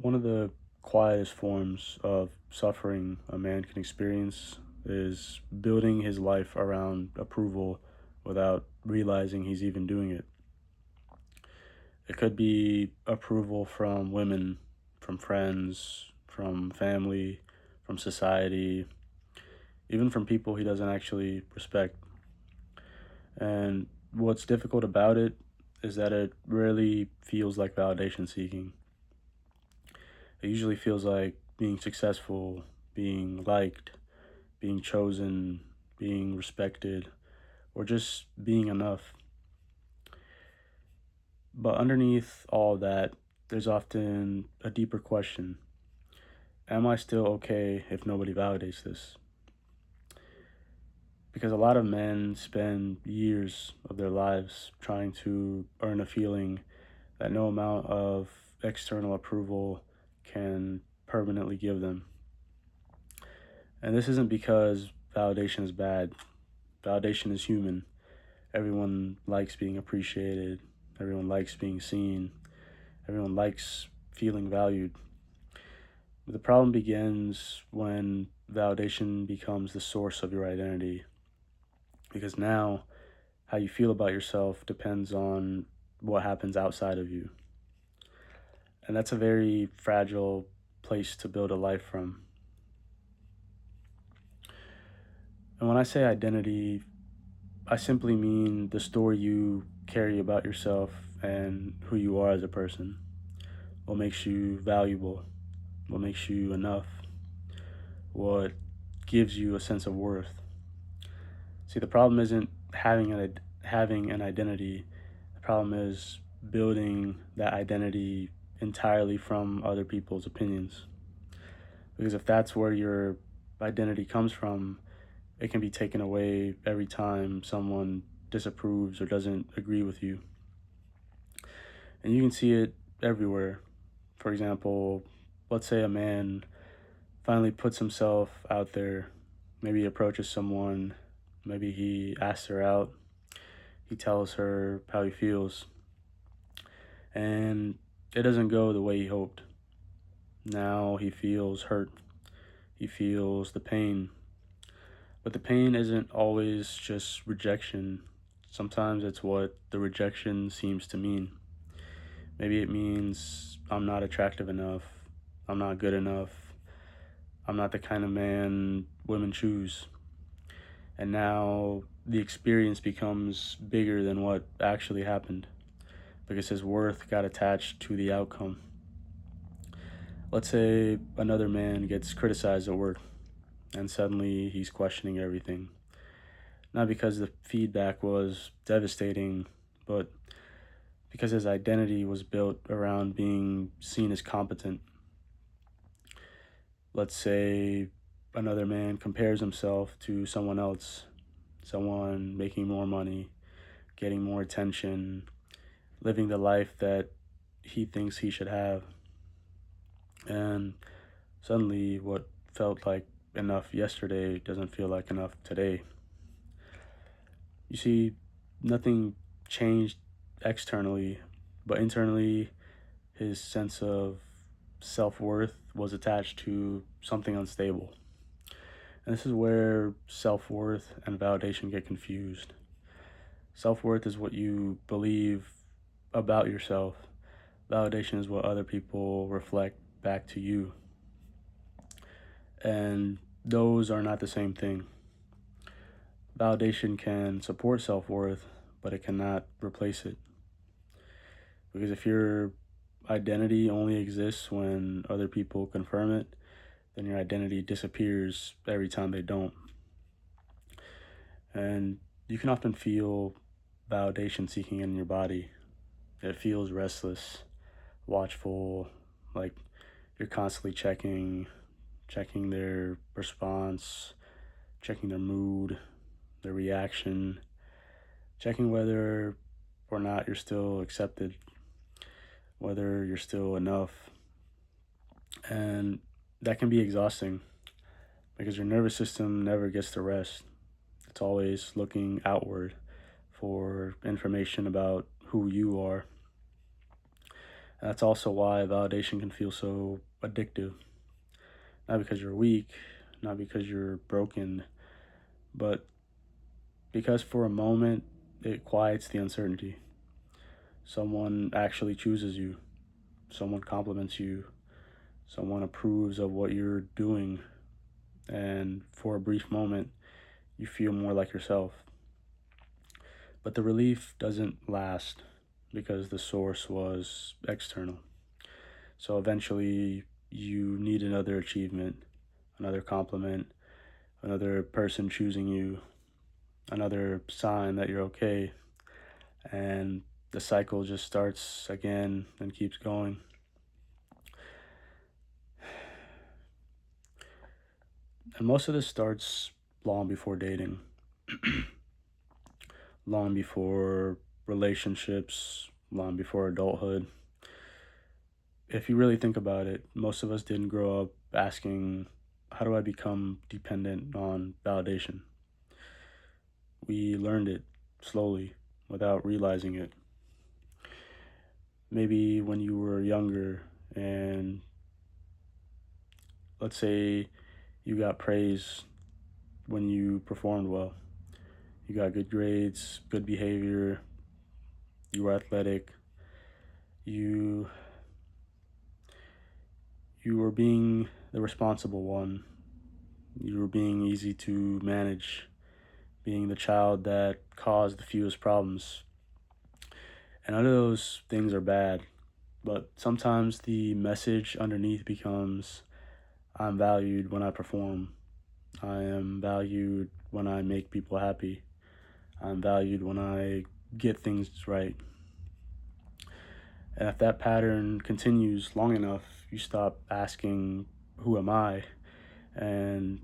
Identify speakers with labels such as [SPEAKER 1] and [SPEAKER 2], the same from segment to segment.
[SPEAKER 1] One of the quietest forms of suffering a man can experience is building his life around approval without realizing he's even doing it. It could be approval from women, from friends, from family, from society, even from people he doesn't actually respect. And what's difficult about it is that it rarely feels like validation seeking. It usually feels like being successful, being liked, being chosen, being respected, or just being enough. But underneath all that, there's often a deeper question. Am I still okay if nobody validates this? Because a lot of men spend years of their lives trying to earn a feeling that no amount of external approval can permanently give them. And this isn't because validation is bad. Validation is human. Everyone likes being appreciated. Everyone likes being seen. Everyone likes feeling valued. The problem begins when validation becomes the source of your identity. Because now, how you feel about yourself depends on what happens outside of you. And that's a very fragile place to build a life from. And when I say identity, I simply mean the story you carry about yourself and who you are as a person. What makes you valuable? What makes you enough? What gives you a sense of worth? See, the problem isn't having an identity. The problem is building that identity entirely from other people's opinions. Because if that's where your identity comes from, it can be taken away every time someone disapproves or doesn't agree with you. And you can see it everywhere. For example, let's say a man finally puts himself out there, maybe he approaches someone, maybe he asks her out, he tells her how he feels, and it doesn't go the way he hoped. Now he feels hurt, he feels the pain. But the pain isn't always just rejection. Sometimes it's what the rejection seems to mean. Maybe it means I'm not attractive enough, I'm not good enough, I'm not the kind of man women choose. And now the experience becomes bigger than what actually happened because his worth got attached to the outcome. Let's say another man gets criticized at work and suddenly he's questioning everything. Not because the feedback was devastating, but because his identity was built around being seen as competent. Let's say another man compares himself to someone else, someone making more money, getting more attention, living the life that he thinks he should have. And suddenly, what felt like enough yesterday doesn't feel like enough today. You see, nothing changed externally, but internally, his sense of self worth was attached to something unstable. And this is where self worth and validation get confused. Self worth is what you believe about yourself, validation is what other people reflect back to you. And those are not the same thing. Validation can support self worth, but it cannot replace it. Because if your identity only exists when other people confirm it, then your identity disappears every time they don't. And you can often feel validation seeking in your body. It feels restless, watchful, like you're constantly checking their response, checking their mood, their reaction, checking whether or not you're still accepted, whether you're still enough. And that can be exhausting because your nervous system never gets to rest. It's always looking outward for information about who you are. And that's also why validation can feel so addictive. Not because you're weak, not because you're broken, but because for a moment it quiets the uncertainty. Someone actually chooses you, someone compliments you, someone approves of what you're doing, and for a brief moment, you feel more like yourself. But the relief doesn't last because the source was external. So eventually, you need another achievement, another compliment, another person choosing you, another sign that you're okay, and the cycle just starts again and keeps going. And most of this starts long before dating, long before relationships, long before adulthood. If you really think about it, most of us didn't grow up asking, how do I become dependent on validation? We learned it slowly without realizing it. Maybe when you were younger and let's say you got praise when you performed well, you got good grades, good behavior, you were athletic, you you were being the responsible one, you were being easy to manage, being the child that caused the fewest problems. And none of those things are bad, but sometimes the message underneath becomes, I'm valued when I perform. I am valued when I make people happy. I'm valued when I get things right. And if that pattern continues long enough, you stop asking, who am I? And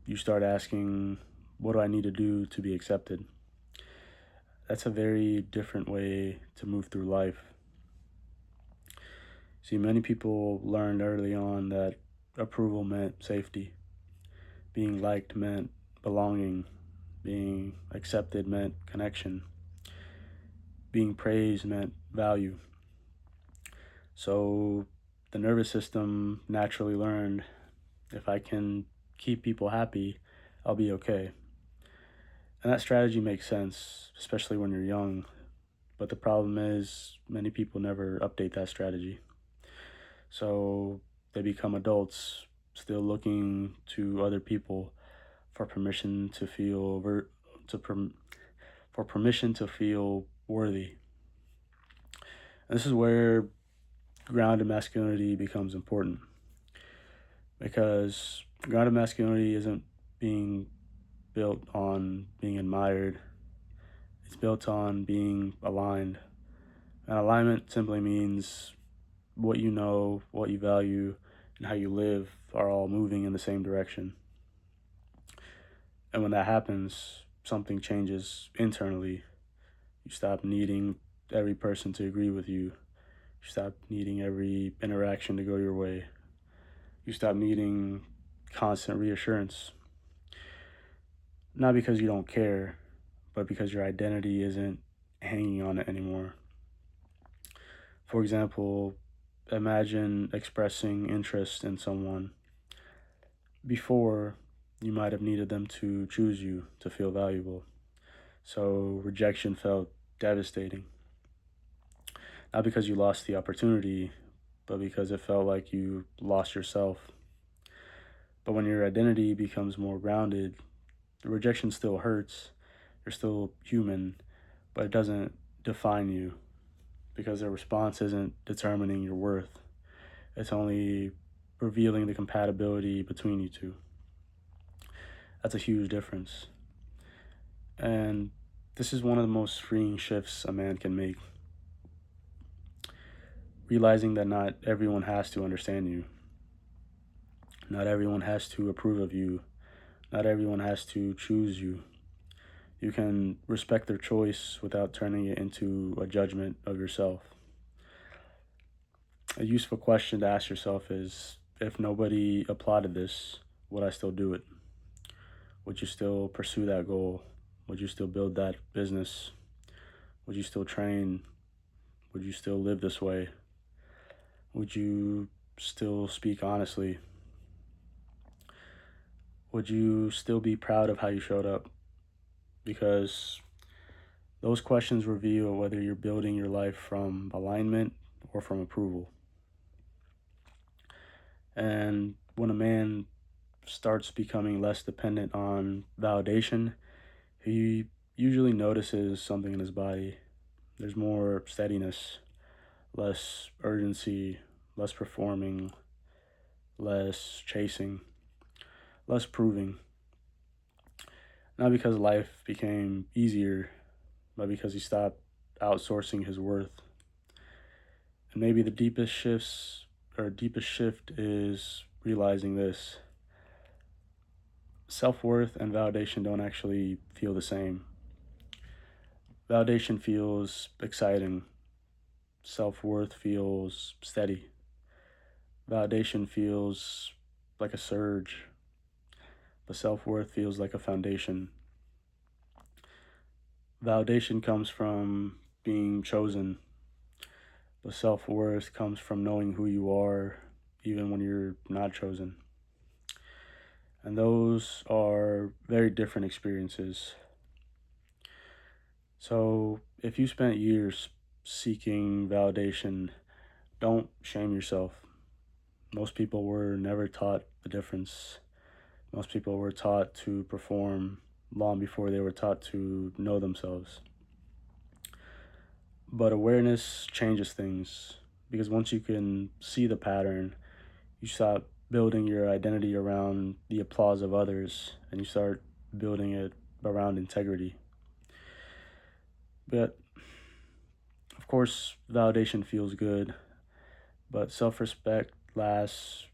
[SPEAKER 1] you start asking, what do I need to do to be accepted? That's a very different way to move through life. See, many people learned early on that approval meant safety, being liked meant belonging, being accepted meant connection, being praised meant value. So the nervous system naturally learned, if I can keep people happy, I'll be okay. And that strategy makes sense, especially when you're young. But the problem is, many people never update that strategy. So they become adults still looking to other people for permission to feel for permission to feel worthy. And this is where grounded masculinity becomes important, because grounded masculinity isn't being built on being admired. It's built on being aligned. And alignment simply means what you know, what you value, and how you live are all moving in the same direction. And when that happens, something changes internally. You stop needing every person to agree with you. You stop needing every interaction to go your way. You stop needing constant reassurance. Not because you don't care, but because your identity isn't hanging on it anymore. For example, imagine expressing interest in someone. Before, you might have needed them to choose you to feel valuable. So rejection felt devastating. Not because you lost the opportunity, but because it felt like you lost yourself. But when your identity becomes more grounded, the rejection still hurts. You're still human, but it doesn't define you, because their response isn't determining your worth. It's only revealing the compatibility between you two. That's a huge difference. And this is one of the most freeing shifts a man can make. Realizing that not everyone has to understand you, not everyone has to approve of you, not everyone has to choose you. You can respect their choice without turning it into a judgment of yourself. A useful question to ask yourself is, if nobody applauded this, would I still do it? Would you still pursue that goal? Would you still build that business? Would you still train? Would you still live this way? Would you still speak honestly? Would you still be proud of how you showed up? Because those questions reveal whether you're building your life from alignment or from approval. And when a man starts becoming less dependent on validation, he usually notices something in his body. There's more steadiness, less urgency, less performing, less chasing, less proving. Not because life became easier, but because he stopped outsourcing his worth. And maybe the deepest shift is realizing this. Self-worth and validation don't actually feel the same. Validation feels exciting. Self-worth feels steady. Validation feels like a surge, but self-worth feels like a foundation. Validation comes from being chosen, but self-worth comes from knowing who you are even when you're not chosen. And those are very different experiences. So if you spent years seeking validation, don't shame yourself. Most people were never taught the difference. Most people were taught to perform long before they were taught to know themselves. But awareness changes things because once you can see the pattern, you stop building your identity around the applause of others and you start building it around integrity. But of course, validation feels good, but self respect lasts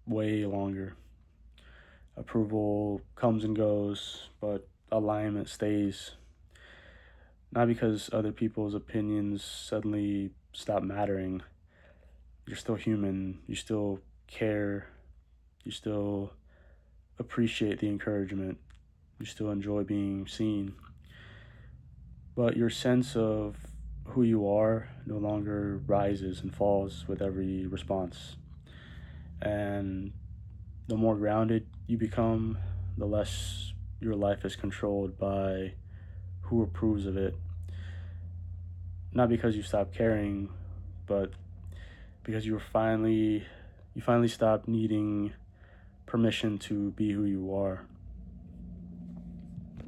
[SPEAKER 1] way longer. Approval comes and goes, but alignment stays. Not because other people's opinions suddenly stop mattering. You're still human, you still care, you still appreciate the encouragement, you still enjoy being seen. But your sense of who you are no longer rises and falls with every response. And the more grounded you become, the less your life is controlled by who approves of it. Not because you stop caring, but because you finally stopped needing permission to be who you are.